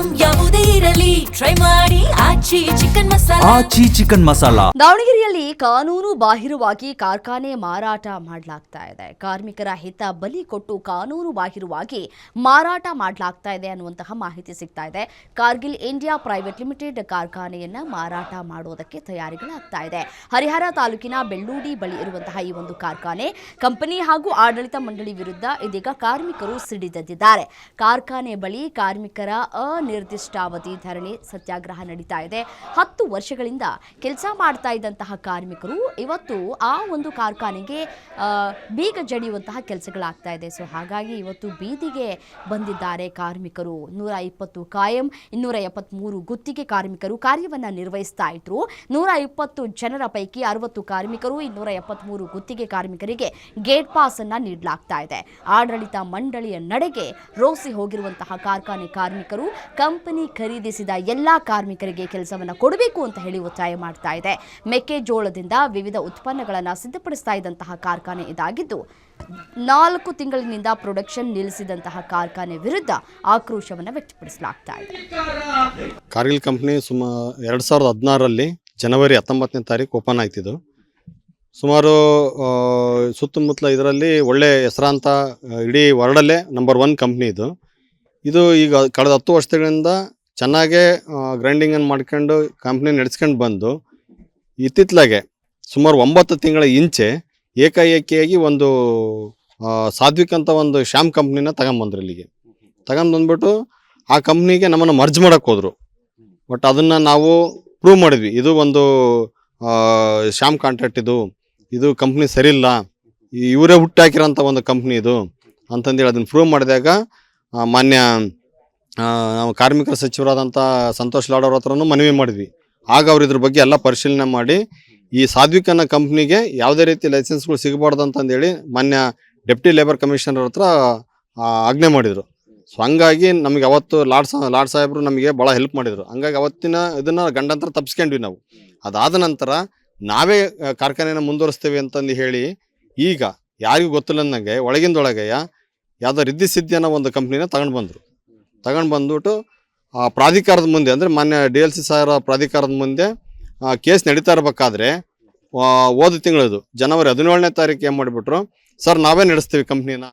Item ಯಾವುದೇ ಇರಲಿ try ಮಾಡಿ ಆಚಿ ಚಿಕನ್ ಮಸಾಲಾ. ದಾವಣಗೆರೆಯಲ್ಲಿ ಕಾನೂನು ಬಾಹಿರವಾಗಿ ಕಾರ್ಖಾನೆ ಮಾರಾಟ ಮಾಡಲಾಗ್ತಾ ಇದೆ. ಕಾರ್ಮಿಕರ ಹಿತ ಬಲಿ ಕೊಟ್ಟು ಕಾನೂನು ಬಾಹಿರವಾಗಿ ಮಾರಾಟ ಮಾಡಲಾಗ್ತಾ ಇದೆ ಅನ್ನುವಂತಹ ಮಾಹಿತಿ ಸಿಗ್ತಾ ಇದೆ. ಕಾರ್ಗಿಲ್ ಇಂಡಿಯಾ ಪ್ರೈವೇಟ್ ಲಿಮಿಟೆಡ್ ಕಾರ್ಖಾನೆಯನ್ನ ಮಾರಾಟ ಮಾಡೋದಕ್ಕೆ ತಯಾರಿಗಳಾಗ್ತಾ ಇದೆ. ಹರಿಹರ ತಾಲೂಕಿನ ಬೆಳ್ಳೂಡಿ ಬಳಿ ಇರುವಂತಹ ಈ ಒಂದು ಕಾರ್ಖಾನೆ ಕಂಪನಿ ಹಾಗೂ ಆಡಳಿತ ಮಂಡಳಿ ವಿರುದ್ಧ ಇದೀಗ ಕಾರ್ಮಿಕರು ಸಿಡಿದೆದ್ದಿದ್ದಾರೆ. ಕಾರ್ಖಾನೆ ಬಳಿ ಕಾರ್ಮಿಕರ ಅನಿರ್ದಿಷ್ಟಾವಧಿ ಧರಣಿ ಸತ್ಯಾಗ್ರಹ ನಡೀತಾ ಇದೆ. 10 ವರ್ಷಗಳಿಂದ ಕೆಲಸ ಮಾಡ್ತಾ ಇದ್ದಂತಹ ಕಾರ್ಮಿಕರು ಇವತ್ತು ಆ ಒಂದು ಕಾರ್ಖಾನೆಗೆ ಬೀಗ ಜಡಿಯುವಂತಹ ಕೆಲಸಗಳಾಗ್ತಾ ಇದೆ. ಸೊ ಹಾಗಾಗಿ ಇವತ್ತು ಬೀದಿಗೆ ಬಂದಿದ್ದಾರೆ ಕಾರ್ಮಿಕರು. 120 ಕಾಯಂ 273 ಗುತ್ತಿಗೆ ಕಾರ್ಮಿಕರು ಕಾರ್ಯವನ್ನು ನಿರ್ವಹಿಸ್ತಾ ಇದ್ರು. 120 ಜನರ ಪೈಕಿ 60 ಕಾರ್ಮಿಕರು 273 ಗುತ್ತಿಗೆ ಕಾರ್ಮಿಕರಿಗೆ ಗೇಟ್ ಪಾಸ್ ಅನ್ನ ನೀಡಲಾಗ್ತಾ ಇದೆ. ಆಡಳಿತ ಮಂಡಳಿಯ ನಡೆಗೆ ರೋಸಿ ಹೋಗಿರುವಂತಹ ಕಾರ್ಖಾನೆ ಕಾರ್ಮಿಕರು ಕಂಪನಿ ಖರೀದಿಸಿದ ಎಲ್ಲಾ ಕಾರ್ಮಿಕರಿಗೆ ಕೆಲಸವನ್ನು ಕೊಡಬೇಕು ಅಂತ ಹೇಳಿ ಒತ್ತಾಯ ಮಾಡ್ತಾ ಇದೆ. ಮೆಕ್ಕೆಜೋಳದಿಂದ ವಿವಿಧ ಉತ್ಪನ್ನಗಳನ್ನು ಸಿದ್ಧಪಡಿಸ್ತಾ ಇದ್ದಂತಹ ಕಾರ್ಖಾನೆ ಇದಾಗಿದ್ದು 4 ತಿಂಗಳಿನಿಂದ ಪ್ರೊಡಕ್ಷನ್ ನಿಲ್ಲಿಸಿದಂತಹ ಕಾರ್ಖಾನೆ ವಿರುದ್ಧ ಆಕ್ರೋಶವನ್ನು ವ್ಯಕ್ತಪಡಿಸಲಾಗ್ತಾ ಇದೆ. ಕಾರ್ಗಿಲ್ ಕಂಪನಿ 2016ರಲ್ಲಿ ಜನವರಿ 19ನೇ ತಾರೀಕು ಓಪನ್ ಆಯ್ತಿದ್ದು. ಸುಮಾರು ಸುತ್ತಮುತ್ತಲ ಇದರಲ್ಲಿ ಒಳ್ಳೆ ಹೆಸರಾಂತ ಇಡೀ ವರ್ಲ್ಡಲ್ಲೇ ನಂಬರ್ 1 ಕಂಪ್ನಿ ಇದು ಈಗ ಕಳೆದ 10 ವರ್ಷಗಳಿಂದ ಚೆನ್ನಾಗೇ ಗ್ರೈಂಡಿಂಗನ್ನು ಮಾಡ್ಕೊಂಡು ಕಂಪ್ನಿ ನಡೆಸ್ಕೊಂಡು ಬಂದು ಇತ್ತಿತ್ತಲಾಗೆ ಸುಮಾರು 9 ತಿಂಗಳ ಇಂಚೆ ಏಕಾಏಕಿಯಾಗಿ ಒಂದು ಸಾಧ್ವಿಕ್ ಅಂತ ಒಂದು ಶ್ಯಾಮ್ ಕಂಪ್ನಿನ ತಗೊಂಬಂದ್ರು. ಇಲ್ಲಿಗೆ ತಗೊಂಡ್ಬಂದ್ಬಿಟ್ಟು ಆ ಕಂಪ್ನಿಗೆ ನಮ್ಮನ್ನು ಮರ್ಜ್ ಮಾಡೋಕ್ಕೆ ಹೋದರು. ಬಟ್ ಅದನ್ನು ನಾವು ಪ್ರೂವ್ ಮಾಡಿದ್ವಿ, ಇದು ಒಂದು ಶ್ಯಾಮ್ ಕಾಂಟ್ರಾಕ್ಟ್, ಇದು ಕಂಪ್ನಿ ಸರಿಯಿಲ್ಲ, ಇವರೇ ಹುಟ್ಟಾಕಿರೋಂಥ ಒಂದು ಕಂಪ್ನಿ ಇದು ಅಂತಂದೇಳಿ ಅದನ್ನು ಪ್ರೂವ್ ಮಾಡಿದಾಗ ಮಾನ್ಯ ನಾವು ಕಾರ್ಮಿಕರ ಸಚಿವರಾದಂಥ ಸಂತೋಷ್ ಲಾಡ್ ಅವ್ರ ಹತ್ರನೂ ಮನವಿ ಮಾಡಿದ್ವಿ. ಆಗ ಅವ್ರು ಇದ್ರ ಬಗ್ಗೆ ಎಲ್ಲ ಪರಿಶೀಲನೆ ಮಾಡಿ ಈ ಸಾಧ್ವಿಕ್ ಅನ್ನೋ ಕಂಪ್ನಿಗೆ ಯಾವುದೇ ರೀತಿ ಲೈಸೆನ್ಸ್ಗಳು ಸಿಗಬಾರ್ದು ಅಂತಂದೇಳಿ ಮಾನ್ಯ ಡೆಪ್ಟಿ ಲೇಬರ್ ಕಮಿಷನರ್ ಹತ್ರ ಆಜ್ಞೆ ಮಾಡಿದರು. ಸೊ ಹಂಗಾಗಿ ನಮಗೆ ಅವತ್ತು ಲಾಡ್ ಸಾಹೇಬರು ನಮಗೆ ಭಾಳ ಹೆಲ್ಪ್ ಮಾಡಿದರು. ಹಂಗಾಗಿ ಅವತ್ತಿನ ಇದನ್ನು ಗಂಡಂತರ ತಪ್ಪಿಸ್ಕೊಂಡ್ವಿ ನಾವು. ಅದಾದ ನಂತರ ನಾವೇ ಕಾರ್ಖಾನೆನ ಮುಂದುವರಿಸ್ತೇವೆ ಅಂತಂದು ಹೇಳಿ ಈಗ ಯಾರಿಗೂ ಗೊತ್ತಿಲ್ಲ ನನಗೆ ಒಳಗಿಂದೊಳಗೆ ಯಾವುದೋ ರಿದ್ದಿ ಸಿದ್ದಿ ಅನ್ನೋ ಒಂದು ಕಂಪ್ನಿನ ತಗೊಂಡು ಬಂದ್ಬಿಟ್ಟು ಪ್ರಾಧಿಕಾರದ ಮುಂದೆ ಅಂದರೆ ಮಾನ್ಯ DLC ಸಾಹೇಬರ ಪ್ರಾಧಿಕಾರದ ಮುಂದೆ ಕೇಸ್ ನಡೀತಾ ಇರಬೇಕಾದ್ರೆ ಹೋದ ತಿಂಗಳದು ಜನವರಿ 17ನೇ ತಾರೀಕು ಏನು ಮಾಡಿಬಿಟ್ರು, ಸರ್ ನಾವೇ ನಡೆಸ್ತೀವಿ ಕಂಪ್ನಿನ.